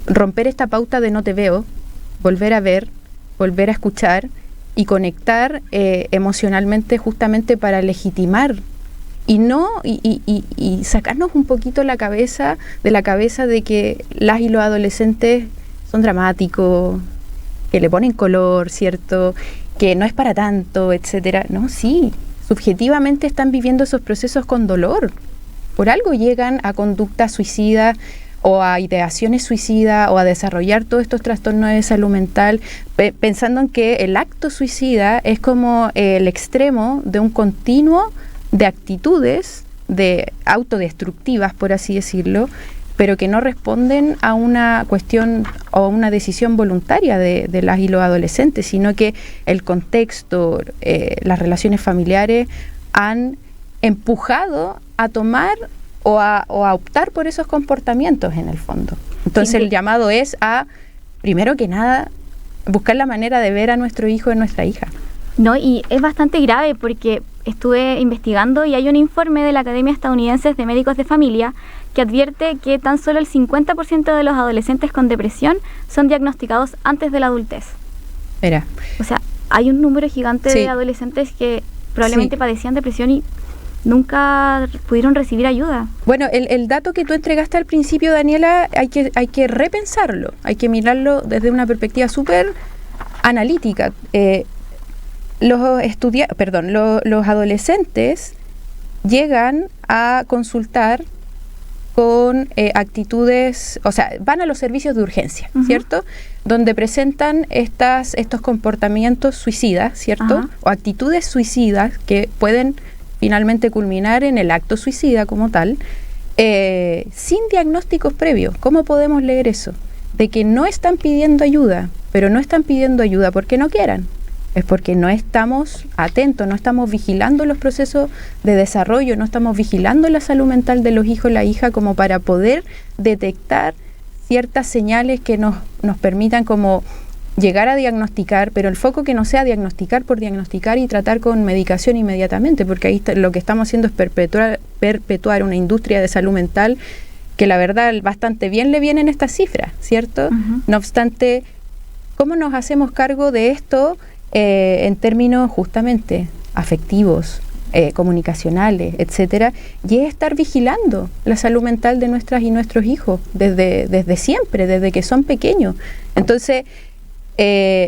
romper esta pauta de no te veo, volver a ver, volver a escuchar y conectar emocionalmente justamente para legitimar y sacarnos un poquito de la cabeza de que las y los adolescentes son dramáticos, que le ponen color, ¿cierto? Que no es para tanto, etcétera. No, sí, subjetivamente están viviendo esos procesos con dolor. Por algo llegan a conductas suicidas o a ideaciones suicidas o a desarrollar todos estos trastornos de salud mental, pensando en que el acto suicida es como el extremo de un continuo de actitudes autodestructivas, por así decirlo, pero que no responden a una cuestión o a una decisión voluntaria de las y los adolescentes, sino que el contexto, las relaciones familiares han empujado a tomar o a optar por esos comportamientos en el fondo. Entonces el llamado es a, primero que nada, buscar la manera de ver a nuestro hijo y nuestra hija. No, y es bastante grave porque estuve investigando y hay un informe de la Academia Estadounidense de Médicos de Familia que advierte que tan solo el 50% de los adolescentes con depresión son diagnosticados antes de la adultez. Mira. O sea, hay un número gigante de adolescentes que probablemente padecían depresión y nunca pudieron recibir ayuda. Bueno, el dato que tú entregaste al principio, Daniela, hay que repensarlo, hay que mirarlo desde una perspectiva súper analítica. Los adolescentes llegan a consultar con actitudes, o sea, van a los servicios de urgencia, ¿cierto? Donde presentan estos comportamientos suicidas, ¿cierto? O actitudes suicidas que pueden finalmente culminar en el acto suicida como tal, sin diagnósticos previos. ¿Cómo podemos leer eso? De que no están pidiendo ayuda, pero no están pidiendo ayuda porque no quieran. Es porque no estamos atentos, no estamos vigilando los procesos de desarrollo, no estamos vigilando la salud mental de los hijos y la hija como para poder detectar ciertas señales que nos permitan como llegar a diagnosticar, pero el foco que no sea diagnosticar por diagnosticar y tratar con medicación inmediatamente, porque ahí lo que estamos haciendo es perpetuar una industria de salud mental que la verdad bastante bien le vienen estas cifras, ¿cierto? No obstante, ¿cómo nos hacemos cargo de esto en términos justamente afectivos, comunicacionales, etcétera? Y es estar vigilando la salud mental de nuestras y nuestros hijos desde siempre, desde que son pequeños. Entonces,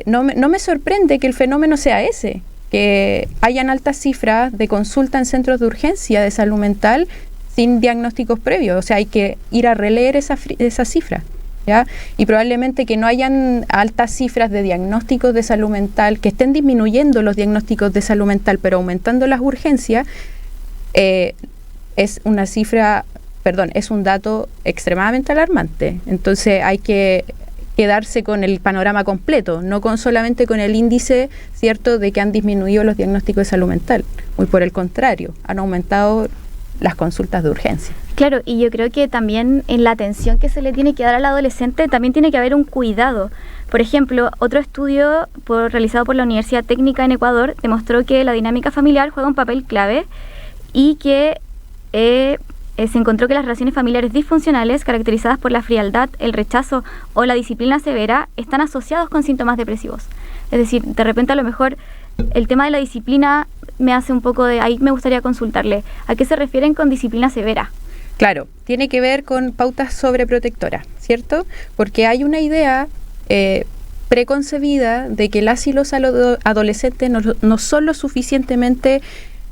no me sorprende que el fenómeno sea ese, que hayan altas cifras de consulta en centros de urgencia de salud mental sin diagnósticos previos. O sea, hay que ir a releer esa cifra, ¿ya? Y probablemente que no hayan altas cifras de diagnósticos de salud mental, que estén disminuyendo los diagnósticos de salud mental, pero aumentando las urgencias, es un dato extremadamente alarmante. Entonces hay que quedarse con el panorama completo, no solamente con el índice, ¿cierto?, de que han disminuido los diagnósticos de salud mental. Muy por el contrario, han aumentado las consultas de urgencia. Claro, y yo creo que también en la atención que se le tiene que dar al adolescente también tiene que haber un cuidado. Por ejemplo, otro estudio realizado por la Universidad Técnica en Ecuador demostró que la dinámica familiar juega un papel clave y que se encontró que las relaciones familiares disfuncionales caracterizadas por la frialdad, el rechazo o la disciplina severa están asociados con síntomas depresivos. Es decir, de repente a lo mejor el tema de la disciplina me hace un poco de... Ahí me gustaría consultarle, ¿a qué se refieren con disciplina severa? Claro, tiene que ver con pautas sobreprotectoras, ¿cierto? Porque hay una idea preconcebida de que las y los adolescentes no son lo suficientemente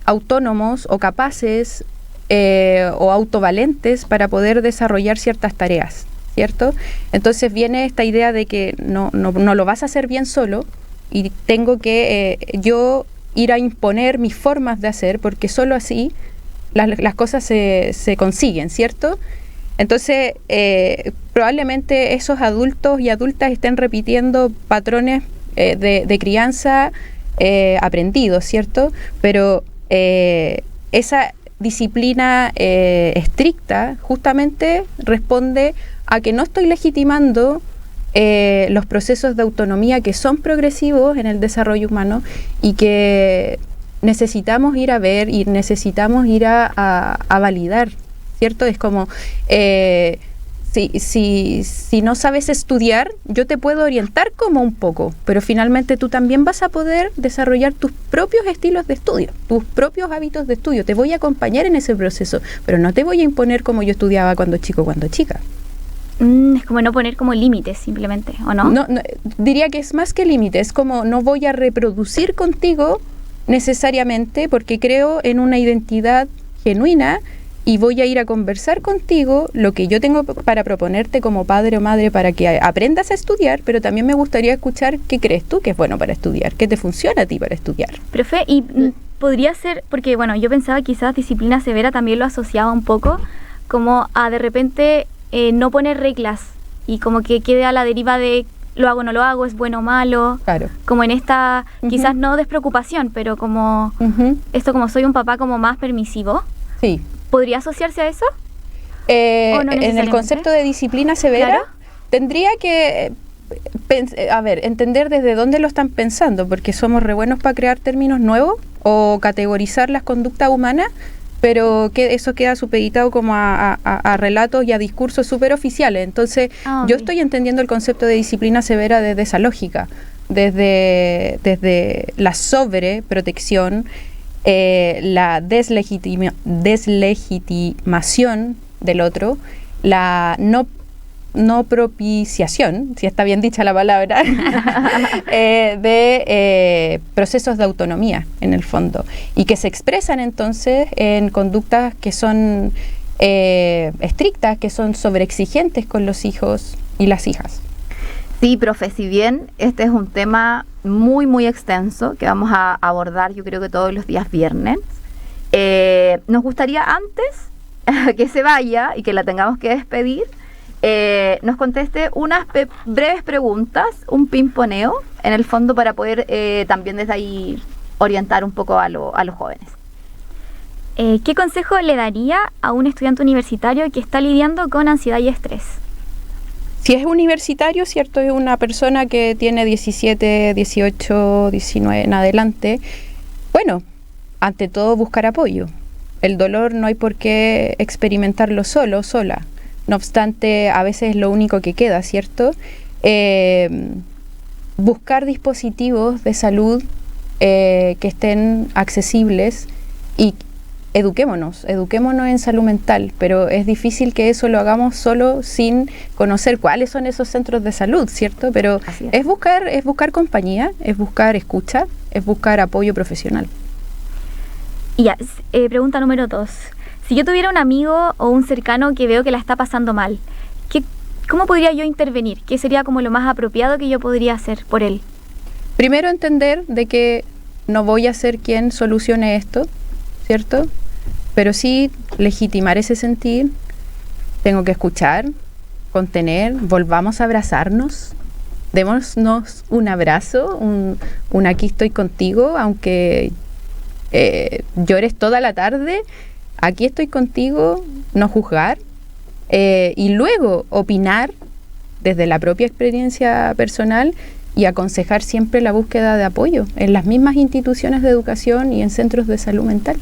autónomos o capaces o autovalentes para poder desarrollar ciertas tareas, ¿cierto? Entonces viene esta idea de que no lo vas a hacer bien solo y tengo que yo ir a imponer mis formas de hacer, porque solo así las cosas se consiguen, ¿cierto? Entonces, probablemente esos adultos y adultas estén repitiendo patrones de crianza aprendidos, ¿cierto? Pero esa disciplina estricta justamente responde a que no estoy legitimando los procesos de autonomía que son progresivos en el desarrollo humano y que necesitamos ir a ver y necesitamos ir a validar, ¿cierto? Es como, si no sabes estudiar, yo te puedo orientar como un poco, pero finalmente tú también vas a poder desarrollar tus propios estilos de estudio, tus propios hábitos de estudio. Te voy a acompañar en ese proceso, pero no te voy a imponer como yo estudiaba cuando chica. Es como no poner como límites simplemente, ¿o no? No, diría que es más que límites, es como no voy a reproducir contigo necesariamente porque creo en una identidad genuina y voy a ir a conversar contigo lo que yo tengo para proponerte como padre o madre para que aprendas a estudiar, pero también me gustaría escuchar qué crees tú que es bueno para estudiar, qué te funciona a ti para estudiar. Profe, y podría ser, porque bueno, yo pensaba quizás disciplina severa también lo asociaba un poco como a de repente no poner reglas y como que quede a la deriva de lo hago, no lo hago, es bueno o malo. Claro. Como en esta, quizás no despreocupación, pero como esto como soy un papá como más permisivo. Sí. ¿Podría asociarse a eso? ¿O no en el concepto de disciplina severa, claro, tendría que entender desde dónde lo están pensando, porque somos re buenos para crear términos nuevos o categorizar las conductas humanas, pero que eso queda supeditado como a relatos y a discursos súper oficiales. Entonces, yo estoy entendiendo el concepto de disciplina severa desde esa lógica, desde la sobreprotección, la deslegitimación del otro, la no propiciación, si está bien dicha la palabra, de procesos de autonomía en el fondo, y que se expresan entonces en conductas que son estrictas, que son sobreexigentes con los hijos y las hijas. Sí, profe, si bien este es un tema muy, muy extenso que vamos a abordar yo creo que todos los días viernes, nos gustaría antes que se vaya y que la tengamos que despedir, nos conteste unas breves preguntas, un pimponeo en el fondo para poder también desde ahí orientar un poco a los jóvenes. ¿Qué consejo le daría a un estudiante universitario que está lidiando con ansiedad y estrés? Si es universitario, ¿cierto? Es una persona que tiene 17, 18, 19 en adelante. Bueno, ante todo buscar apoyo. El dolor no hay por qué experimentarlo solo, sola. No obstante, a veces es lo único que queda, ¿cierto? Buscar dispositivos de salud que estén accesibles y eduquémonos en salud mental, pero es difícil que eso lo hagamos solo sin conocer cuáles son esos centros de salud, ¿cierto? Pero es buscar compañía, es buscar escucha, es buscar apoyo profesional. Y ya, pregunta número 2. Si yo tuviera un amigo o un cercano que veo que la está pasando mal, ¿cómo podría yo intervenir? ¿Qué sería como lo más apropiado que yo podría hacer por él? Primero, entender de que no voy a ser quien solucione esto, ¿cierto? Pero sí legitimar ese sentir. Tengo que escuchar contener, volvamos a abrazarnos, démonos un abrazo, un aquí estoy contigo, aunque llores toda la tarde, aquí estoy contigo, no juzgar, y luego opinar desde la propia experiencia personal y aconsejar siempre la búsqueda de apoyo en las mismas instituciones de educación y en centros de salud mental.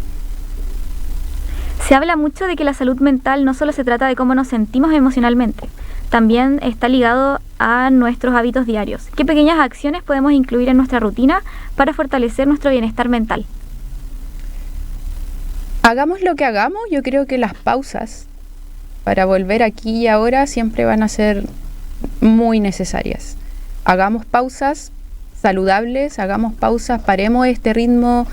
Se habla mucho de que la salud mental no solo se trata de cómo nos sentimos emocionalmente, también está ligado a nuestros hábitos diarios. ¿Qué pequeñas acciones podemos incluir en nuestra rutina para fortalecer nuestro bienestar mental? Hagamos lo que hagamos, yo creo que las pausas para volver aquí y ahora siempre van a ser muy necesarias. Hagamos pausas saludables, hagamos pausas, paremos este ritmo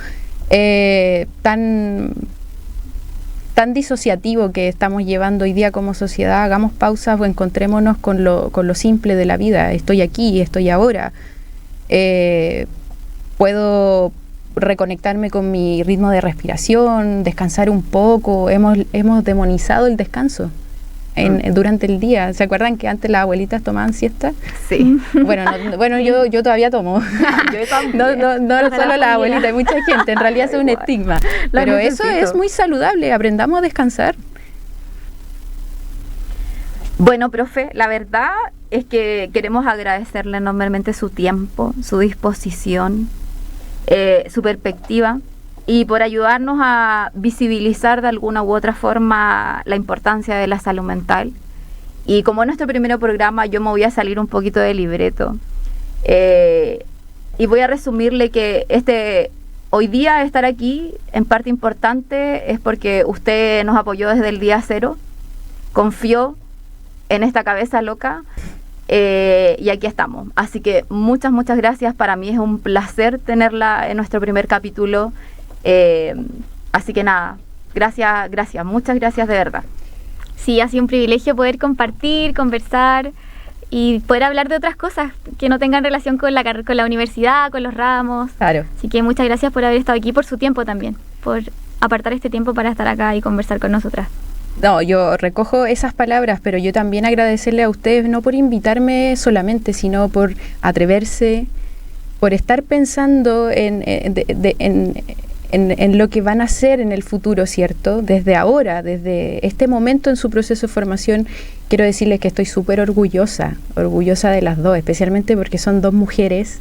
tan disociativo que estamos llevando hoy día como sociedad. Hagamos pausas o encontrémonos con lo simple de la vida. Estoy aquí, estoy ahora. Puedo reconectarme con mi ritmo de respiración, descansar un poco. Hemos demonizado el descanso durante el día. ¿Se acuerdan que antes las abuelitas tomaban siesta? Sí. Bueno, yo todavía tomo. Yo también. No solo las abuelitas, hay mucha gente. En realidad es un estigma. Pero eso es muy saludable. Aprendamos a descansar. Bueno, profe, la verdad es que queremos agradecerle enormemente su tiempo, su disposición, su perspectiva, y por ayudarnos a visibilizar de alguna u otra forma la importancia de la salud mental. Y como en nuestro primer programa, yo me voy a salir un poquito del libreto y voy a resumirle que hoy día estar aquí, en parte importante, es porque usted nos apoyó desde el día cero, confió en esta cabeza loca, y aquí estamos. Así que muchas gracias. Para mí es un placer tenerla en nuestro primer capítulo. Así que nada, gracias, muchas gracias de verdad. Sí, ha sido un privilegio poder compartir, conversar y poder hablar de otras cosas que no tengan relación con la universidad, con los ramos. Claro. Así que muchas gracias por haber estado aquí, por su tiempo también, por apartar este tiempo para estar acá y conversar con nosotras. No, yo recojo esas palabras, pero yo también agradecerle a ustedes, no por invitarme solamente, sino por atreverse, por estar pensando en lo que van a hacer en el futuro, ¿cierto? Desde ahora, desde este momento en su proceso de formación, quiero decirles que estoy súper orgullosa de las dos, especialmente porque son dos mujeres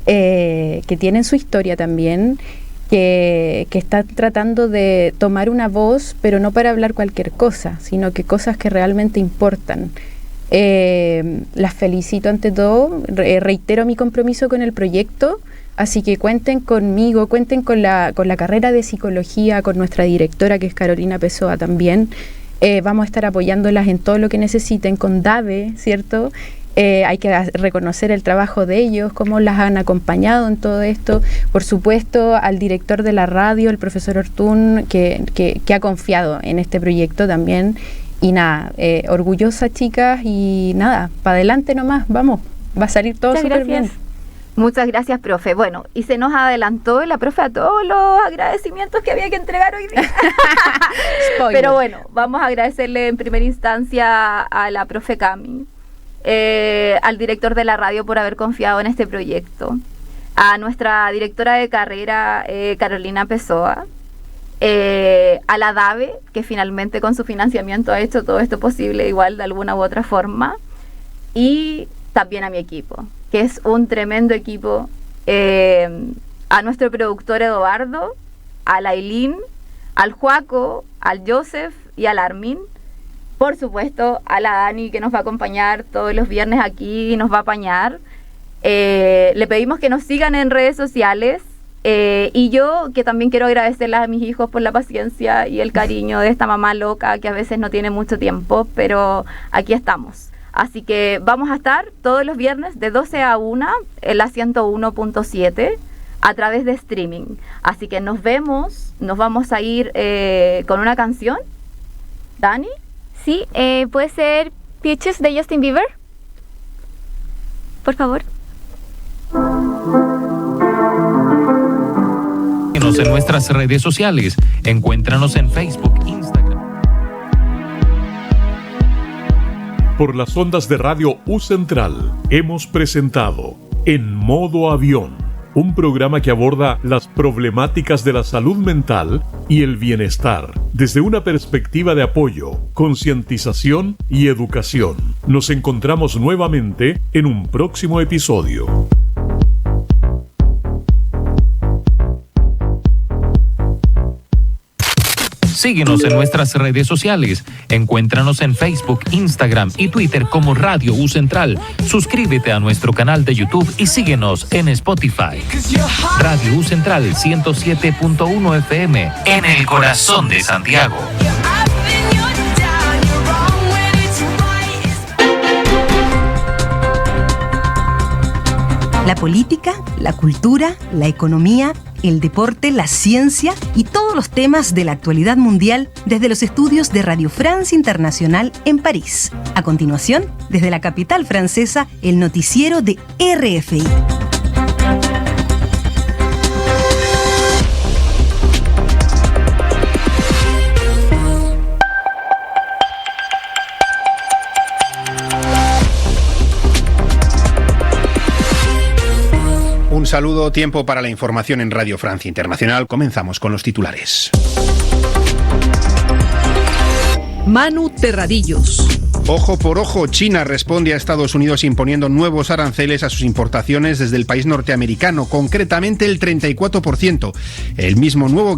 que tienen su historia también, que están tratando de tomar una voz, pero no para hablar cualquier cosa, sino que cosas que realmente importan. Las felicito ante todo, reitero mi compromiso con el proyecto. Así que cuenten conmigo, cuenten con la carrera de psicología, con nuestra directora, que es Carolina Pessoa también. Vamos a estar apoyándolas en todo lo que necesiten con DAVE, ¿cierto? Hay que reconocer el trabajo de ellos, cómo las han acompañado en todo esto. Por supuesto, al director de la radio, el profesor Ortún, que ha confiado en este proyecto también. Y nada, orgullosa, chicas, y nada, para adelante nomás, vamos, va a salir todo súper bien. Muchas gracias, profe. Bueno, y se nos adelantó la profe a todos los agradecimientos que había que entregar hoy día. Pero bueno, vamos a agradecerle en primera instancia a la profe Cami, al director de la radio por haber confiado en este proyecto, a nuestra directora de carrera, Carolina Pessoa, a la DAVE, que finalmente con su financiamiento ha hecho todo esto posible igual de alguna u otra forma, y también a mi equipo, que es un tremendo equipo, a nuestro productor Eduardo, a la Ailín, al Joaco, al Joseph y al Armin, por supuesto a la Dani, que nos va a acompañar todos los viernes aquí y nos va a apañar. Le pedimos que nos sigan en redes sociales, y yo que también quiero agradecerles a mis hijos por la paciencia y el cariño de esta mamá loca que a veces no tiene mucho tiempo, pero aquí estamos. Así que vamos a estar todos los viernes de 12 a 1 en la 101.7 a través de streaming. Así que nos vemos, nos vamos a ir con una canción. ¿Dani? Sí, puede ser Peaches de Justin Bieber. Por favor. En nuestras redes sociales, encuéntranos en Facebook, Instagram. por las ondas de Radio U Central, hemos presentado En Modo Avión, un programa que aborda las problemáticas de la salud mental y el bienestar desde una perspectiva de apoyo, concientización y educación. Nos encontramos nuevamente en un próximo episodio. Síguenos en nuestras redes sociales. Encuéntranos en Facebook, Instagram y Twitter como Radio U Central. Suscríbete a nuestro canal de YouTube y síguenos en Spotify. Radio U Central 107.1 FM en el corazón de Santiago. La política, la cultura, la economía, el deporte, la ciencia y todos los temas de la actualidad mundial desde los estudios de Radio France Internacional en París. A continuación, desde la capital francesa, el noticiero de RFI. Un saludo, tiempo para la información en Radio Francia Internacional. Comenzamos con los titulares. Manu Terradillos. Ojo por ojo, China responde a Estados Unidos imponiendo nuevos aranceles a sus importaciones desde el país norteamericano, concretamente el 34%. El mismo nuevo